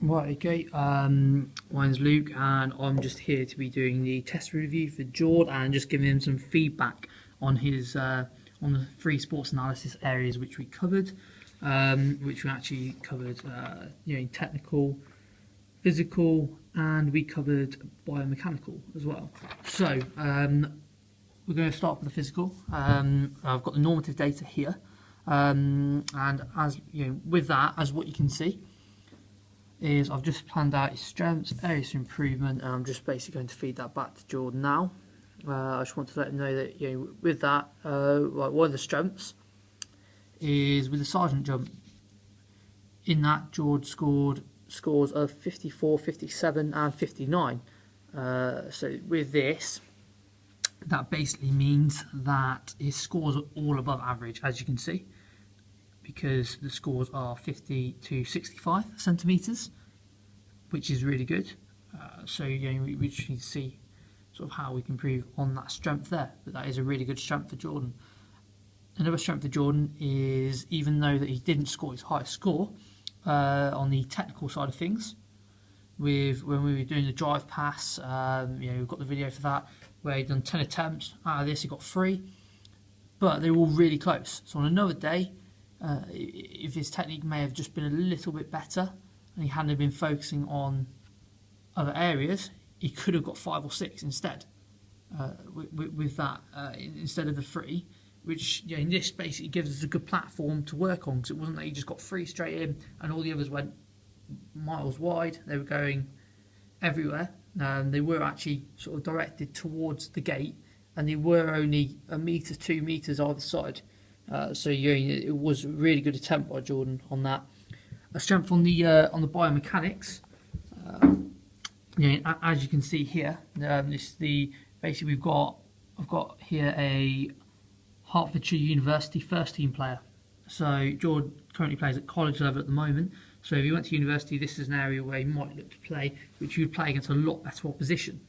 Right, okay. My name's Luke, and I'm just here to be doing the test review for Jord and just giving him some feedback on his on the three sports analysis areas which we covered, which we actually covered, technical, physical, and we covered biomechanical as well. So we're going to start with the physical. I've got the normative data here, and as you know, with that, as what you can see is I've just planned out his strengths, areas for improvement, and I'm just basically going to feed that back to Jordan now. I just want to let him know that with that, one of the strengths is with the sergeant jump. In that, Jordan scored scores of 54, 57, and 59. So with this, that basically means that his scores are all above average, as you can see, because the scores are 50 to 65 centimetres, which is really good. So we just need to see sort of how we can improve on that strength there. But that is a really good strength for Jordan. Another strength for Jordan is, even though that he didn't score his highest score on the technical side of things, when we were doing the drive pass, we've got the video for that, where he'd done 10 attempts. Out of this, he got 3, but they were all really close. So on another day, if his technique may have just been a little bit better and he hadn't been focusing on other areas, he could have got 5 or 6 instead with that instead of the 3, which this basically gives us a good platform to work on, because it wasn't that he just got 3 straight in and all the others went miles wide. They were going everywhere. They were actually sort of directed towards the gate, and they were only 1 metre, 2 metres either side. So it was a really good attempt by Jordan on that. A strength on the biomechanics. As you can see here, basically I've got here a Hertfordshire University first team player. So Jordan currently plays at college level at the moment. So if he went to university, this is an area where he might look to play, which he would play against a lot better opposition.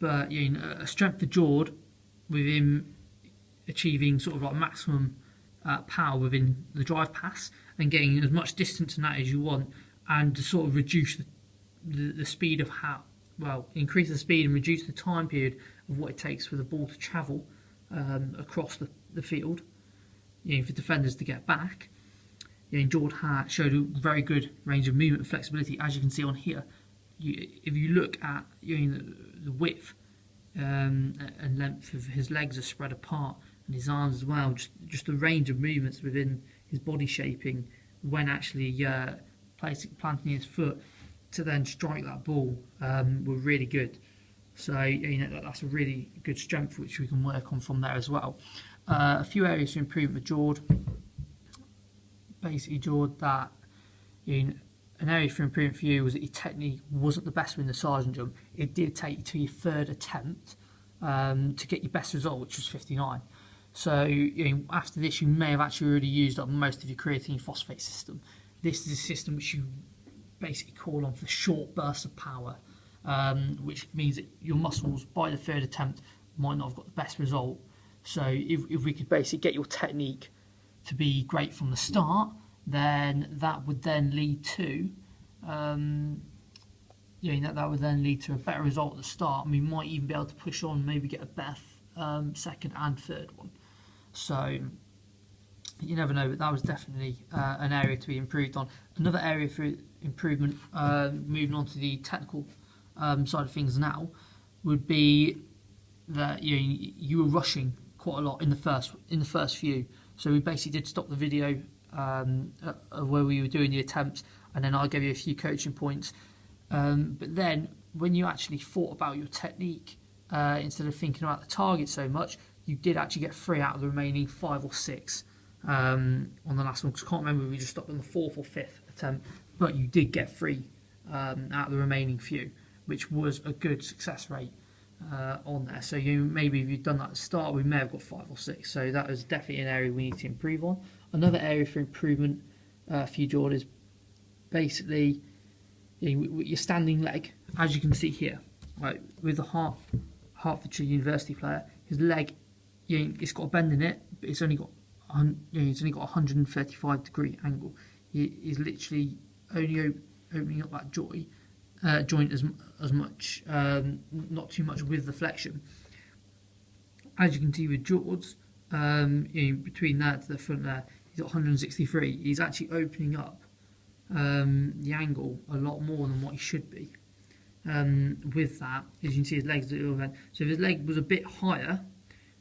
But a strength for Jordan, with him achieving sort of like maximum power within the drive pass and getting as much distance in that as you want, and to sort of reduce the speed of increase the speed and reduce the time period of what it takes for the ball to travel across the field, for defenders to get back. Jordan showed a very good range of movement and flexibility, as you can see on here. If you look at the width and length of his legs are spread apart, and his arms as well, just the range of movements within his body shaping when actually planting his foot to then strike that ball were really good. So that's a really good strength which we can work on from there as well. A few areas for improvement with Jordan. Basically, Jordan, that an area for improvement for you was that your technique wasn't the best within the sergeant jump. It did take you to your 3rd attempt to get your best result, which was 59. So after this, you may have actually already used up most of your creatine phosphate system. This is a system which you basically call on for short bursts of power, which means that your muscles by the 3rd attempt might not have got the best result. So if we could basically get your technique to be great from the start, then that would then lead to that would then lead to a better result at the start, and we might even be able to push on, maybe get a better 2nd and 3rd one. So you never know, but that was definitely an area to be improved on. Another area for improvement, moving on to the technical side of things now, would be that you were rushing quite a lot in the first few. So we basically did stop the video where we were doing the attempts, and then I gave you a few coaching points. But then when you actually thought about your technique, instead of thinking about the target so much, you did actually get 3 out of the remaining 5 or 6 on the last one. Because I can't remember if we just stopped on the 4th or 5th attempt, but you did get 3 out of the remaining few, which was a good success rate on there. So maybe if you'd done that at the start, we may have got 5 or 6. So that was definitely an area we need to improve on. Another area for improvement for you, Jordan, is basically your standing leg, as you can see here, right, with the Hertfordshire University player. His leg, it's got a bend in it, but it's only got a 135 degree angle. He's literally only opening up that joint as much, not too much with the flexion. As you can see with George, between that to the front there, he's got 163. He's actually opening up the angle a lot more than what he should be. With that, as you can see, his legs are a little bit. So if his leg was a bit higher,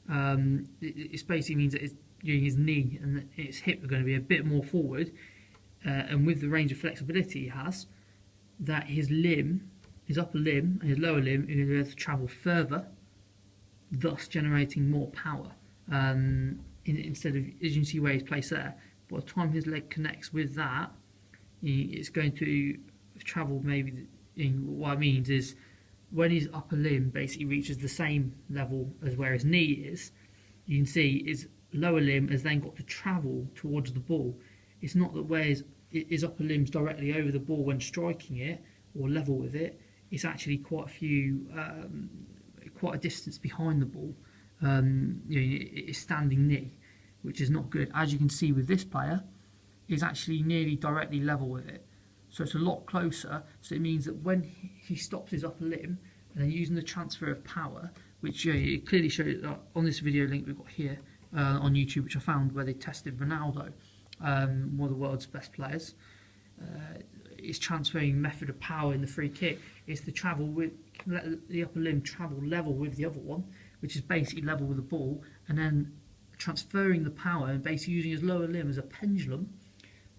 it basically means that his knee and his hip are going to be a bit more forward, and with the range of flexibility he has, that his upper limb and his lower limb are going to be able to travel further, thus generating more power. Instead of, as you can see where he's placed there, by the time his leg connects with that, it's going to travel maybe. What it means is when his upper limb basically reaches the same level as where his knee is, you can see his lower limb has then got to travel towards the ball. It's not that where his upper limb's directly over the ball when striking it or level with it. It's actually quite a distance behind the ball. It's standing knee, which is not good. As you can see with this player, is actually nearly directly level with it. So it's a lot closer. So it means that when he stops his upper limb and then using the transfer of power, which it clearly shows on this video link we've got here on YouTube, which I found where they tested Ronaldo, one of the world's best players. Is transferring method of power in the free kick is to travel with, let the upper limb travel level with the other one, which is basically level with the ball, and then transferring the power and basically using his lower limb as a pendulum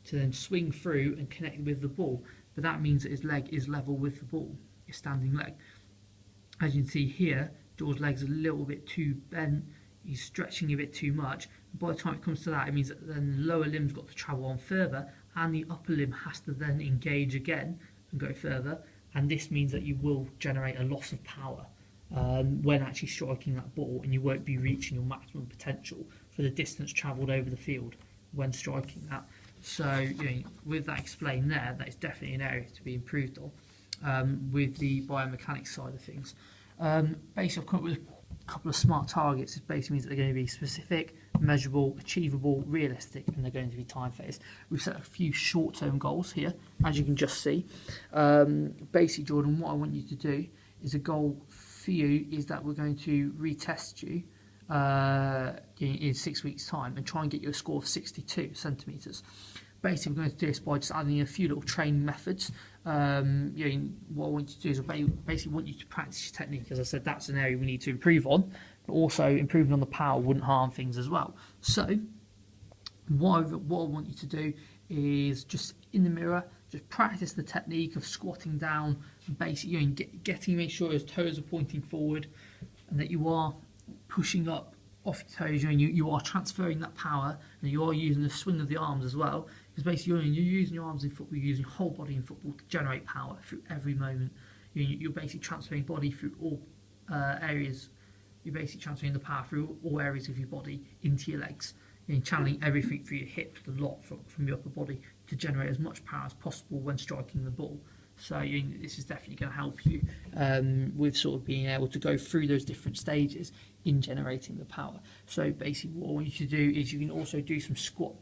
to then swing through and connect with the ball. But that means that his leg is level with the ball, his standing leg. As you can see here, George's leg's a little bit too bent, he's stretching a bit too much. By the time it comes to that, it means that then the lower limb's got to travel on further, and the upper limb has to then engage again and go further, and this means that you will generate a loss of power when actually striking that ball, and you won't be reaching your maximum potential for the distance travelled over the field when striking that. So, with that explained there, that is definitely an area to be improved on with the biomechanics side of things. Basically, I've come up with a couple of smart targets. It basically means that they're going to be specific, measurable, achievable, realistic, and they're going to be time-phased. We've set a few short-term goals here, as you can just see. Basically, Jordan, what I want you to do is a goal for you is that we're going to retest you in 6 weeks' time and try and get you a score of 62 centimetres. Basically, we're going to do this by just adding a few little training methods. What I want you to do is I basically want you to practice your technique. As I said, that's an area we need to improve on, but also improving on the power wouldn't harm things as well. So what I want you to do is just in the mirror, just practice the technique of squatting down, basically make sure your toes are pointing forward and that you are pushing up off your toes. You are transferring that power, and you are using the swing of the arms as well. Because basically, you're using your arms in football, you're using your whole body in football to generate power through every moment. You're basically transferring body through all areas. You're basically transferring the power through all areas of your body into your legs. You're channeling everything through your hips, the lot from your upper body to generate as much power as possible when striking the ball. So this is definitely going to help you with sort of being able to go through those different stages in generating the power. So basically, what I want you to do is you can also do some squat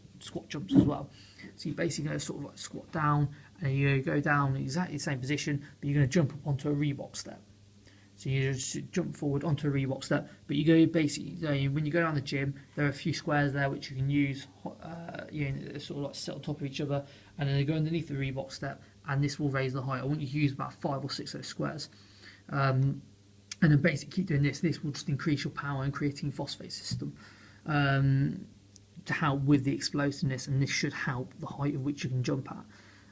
jumps as well. So you're basically going to sort of like squat down, and you go down in exactly the same position, but you're going to jump up onto a Reebok step. So you just jump forward onto a Reebok step, but you go basically, when you go down the gym, there are a few squares there which you can use, sort of like sit on top of each other, and then they go underneath the Reebok step, and this will raise the height. I want you to use about 5 or 6 of those squares. And then basically keep doing this. This will just increase your power and creatine phosphate system to help with the explosiveness, and this should help the height of which you can jump at.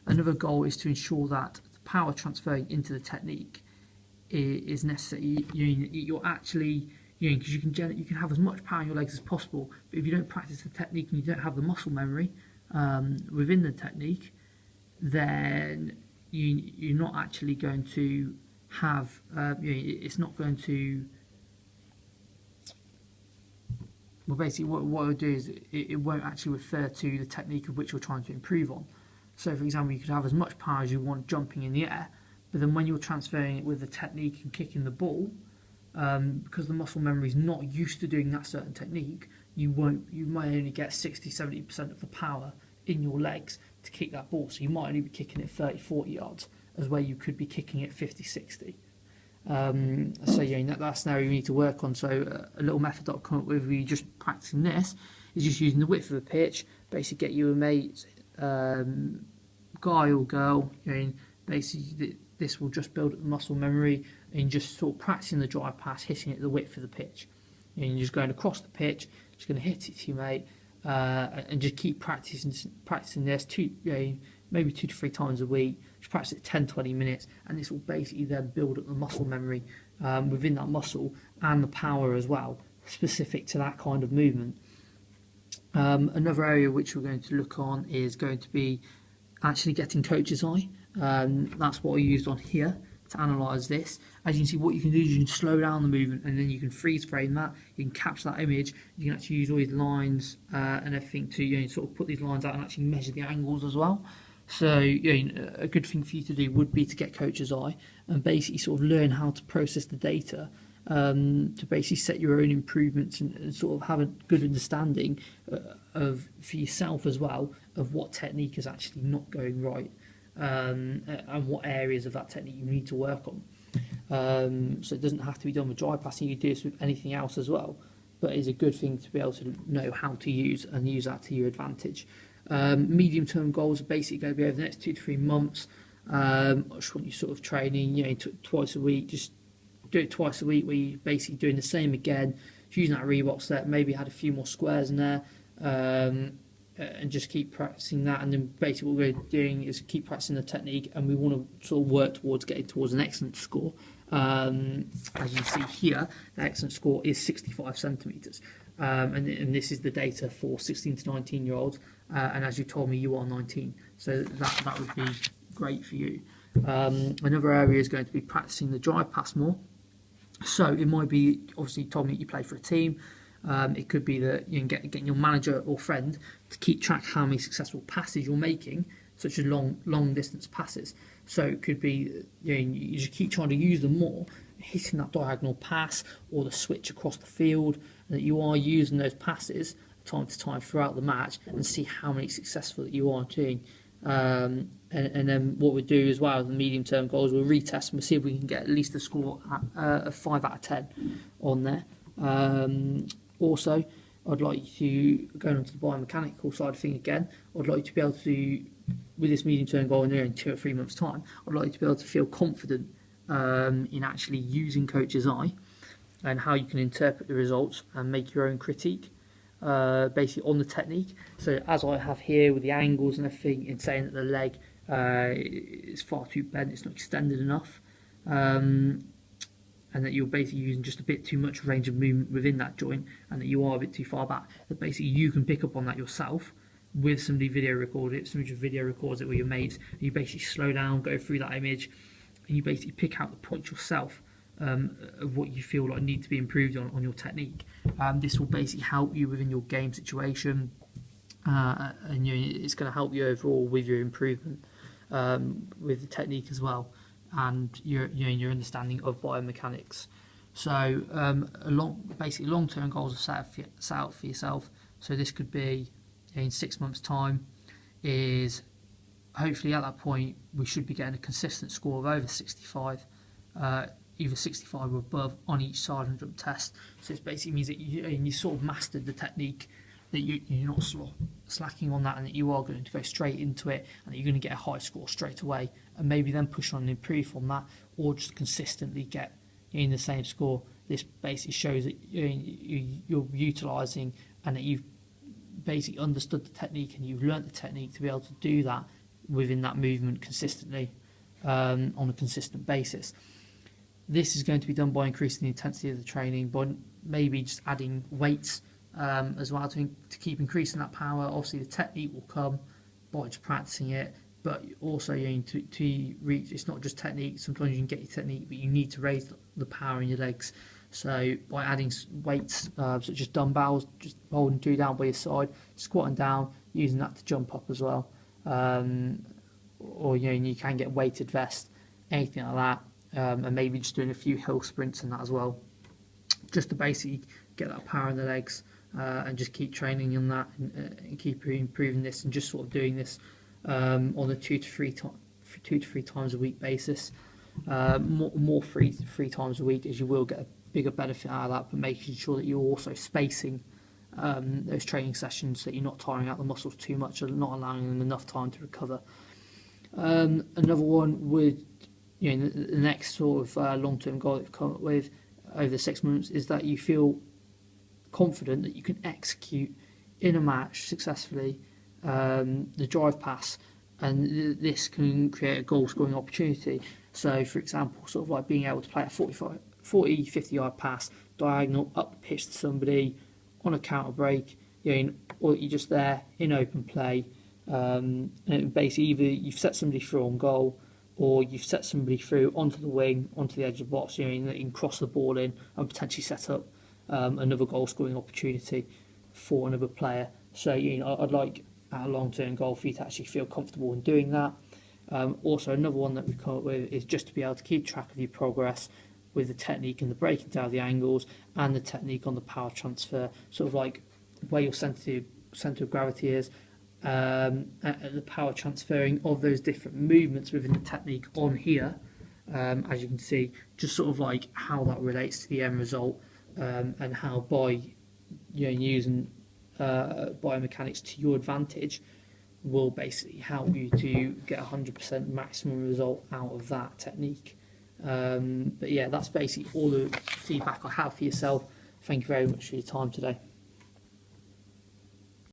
Another goal is to ensure that the power transferring into the technique is necessary. You're actually, because you can have as much power in your legs as possible, but if you don't practice the technique and you don't have the muscle memory within the technique, then you're not actually going to have, it's not going to, well, basically what it will do is it won't actually refer to the technique of which you're trying to improve on. So for example, you could have as much power as you want jumping in the air, but then when you're transferring it with the technique and kicking the ball, because the muscle memory is not used to doing that certain technique, you might only get 60-70% of the power in your legs to kick that ball. So you might only be kicking it 30, 40 yards, as where you could be kicking it 50, 60. So yeah, that's an area you need to work on. So a little method that I've come up with, where you just practicing this, is just using the width of the pitch. Basically, get you a mate, guy or girl. Basically, this will just build up the muscle memory, and just sort of practicing the drive pass, hitting it at the width of the pitch. And you're just going across the pitch, just going to hit it to your mate, and just keep practicing this maybe 2 to 3 times a week. Just practice it 10, 20 minutes, and this will basically then build up the muscle memory within that muscle, and the power as well, specific to that kind of movement. Another area which we're going to look on is going to be actually getting coach's eye. That's what I used on here to analyse this. As you can see, what you can do is you can slow down the movement, and then you can freeze frame that. You can capture that image. You can actually use all these lines and everything to sort of put these lines out and actually measure the angles as well. So a good thing for you to do would be to get coach's eye and basically sort of learn how to process the data, to basically set your own improvements, and sort of have a good understanding for yourself as well of what technique is actually not going right, and what areas of that technique you need to work on. So it doesn't have to be done with drive passing. You can do this with anything else as well, but it's a good thing to be able to know how to use and use that to your advantage. Medium-term goals are basically going to be over the next 2 to 3 months. I just want you sort of training, twice a week. Just do it twice a week, where you're basically doing the same again, using that Reebok set, maybe add a few more squares in there, and just keep practicing that. And then basically what we're doing is keep practicing the technique, and we want to sort of work towards getting towards an excellent score. As you see here, the excellent score is 65 centimetres. And this is the data for 16 to 19 year olds, and as you told me, you are 19, so that would be great for you. Another area is going to be practicing the drive pass more. So it might be, obviously you told me that you play for a team. It could be that you can getting your manager or friend to keep track how many successful passes you're making, such as long distance passes. So it could be you just keep trying to use them more, hitting that diagonal pass or the switch across the field, and that you are using those passes time to time throughout the match, and see how many successful that you are doing. And then what we'll do as well, the medium term goals, we'll retest and we'll see if we can get at least a score of 5 out of 10 on there. Also, I'd like you to, going on to the biomechanical side of thing again, I'd like you to be able to, with this medium term goal in 2 or 3 months time, I'd like you to be able to feel confident in actually using coach's eye, and how you can interpret the results and make your own critique, basically on the technique. So as I have here with the angles and everything, in saying that the leg is far too bent, it's not extended enough, and that you're basically using just a bit too much range of movement within that joint, and that you are a bit too far back, that basically you can pick up on that yourself with somebody video record it, somebody just video records it with your mates, and you basically slow down, go through that image, and you basically pick out the points yourself of what you feel like need to be improved on your technique. This will basically help you within your game situation, and it's going to help you overall with your improvement with the technique as well, and your understanding of biomechanics. So basically long-term goals are set out for yourself. So this could be in 6 months' time, is hopefully at that point we should be getting a consistent score of over 65, either 65 or above on each sergeant jump test. So it basically means that you sort of mastered the technique, that you're not slacking on that, and that you are going to go straight into it, and that you're going to get a high score straight away, and maybe then push on and improve on that, or just consistently get in the same score. This basically shows that you're utilising, and that you've basically understood the technique, and you've learnt the technique to be able to do that within that movement consistently, on a consistent basis. This is going to be done by increasing the intensity of the training, by maybe just adding weights as well to keep increasing that power. Obviously the technique will come by just practicing it, but also to reach, it's not just technique. Sometimes you can get your technique, but you need to raise the power in your legs. So by adding weights such as dumbbells, just holding 2 down by your side, squatting down, using that to jump up as well, or you can get weighted vest, anything like that. And maybe just doing a few hill sprints and that as well, just to basically get that power in the legs, and just keep training on that, and keep improving this, and just sort of doing this on a two to three times a week basis. More three times a week, as you will get a bigger benefit out of that, but making sure that you're also spacing those training sessions, so that you're not tiring out the muscles too much and not allowing them enough time to recover. Another one would, the next sort of long-term goal that you've come up with over the 6 months is that you feel confident that you can execute in a match successfully the drive pass, and this can create a goal scoring opportunity. So, for example, sort of like being able to play a 40, 50 yard pass diagonal up the pitch to somebody on a counter break, or you're just there in open play, and basically either you've set somebody through on goal, or you've set somebody through onto the wing, onto the edge of the box, that you can cross the ball in and potentially set up another goal scoring opportunity for another player. So I'd like a long-term goal for you to actually feel comfortable in doing that. Also, another one that we've come up with is just to be able to keep track of your progress with the technique and the breaking down of the angles, and the technique on the power transfer, sort of like where your centre of gravity is, and the power transferring of those different movements within the technique on here, as you can see, just sort of like how that relates to the end result, and how by using biomechanics to your advantage will basically help you to get 100% maximum result out of that technique. But yeah, that's basically all the feedback I have for yourself. Thank you very much for your time today.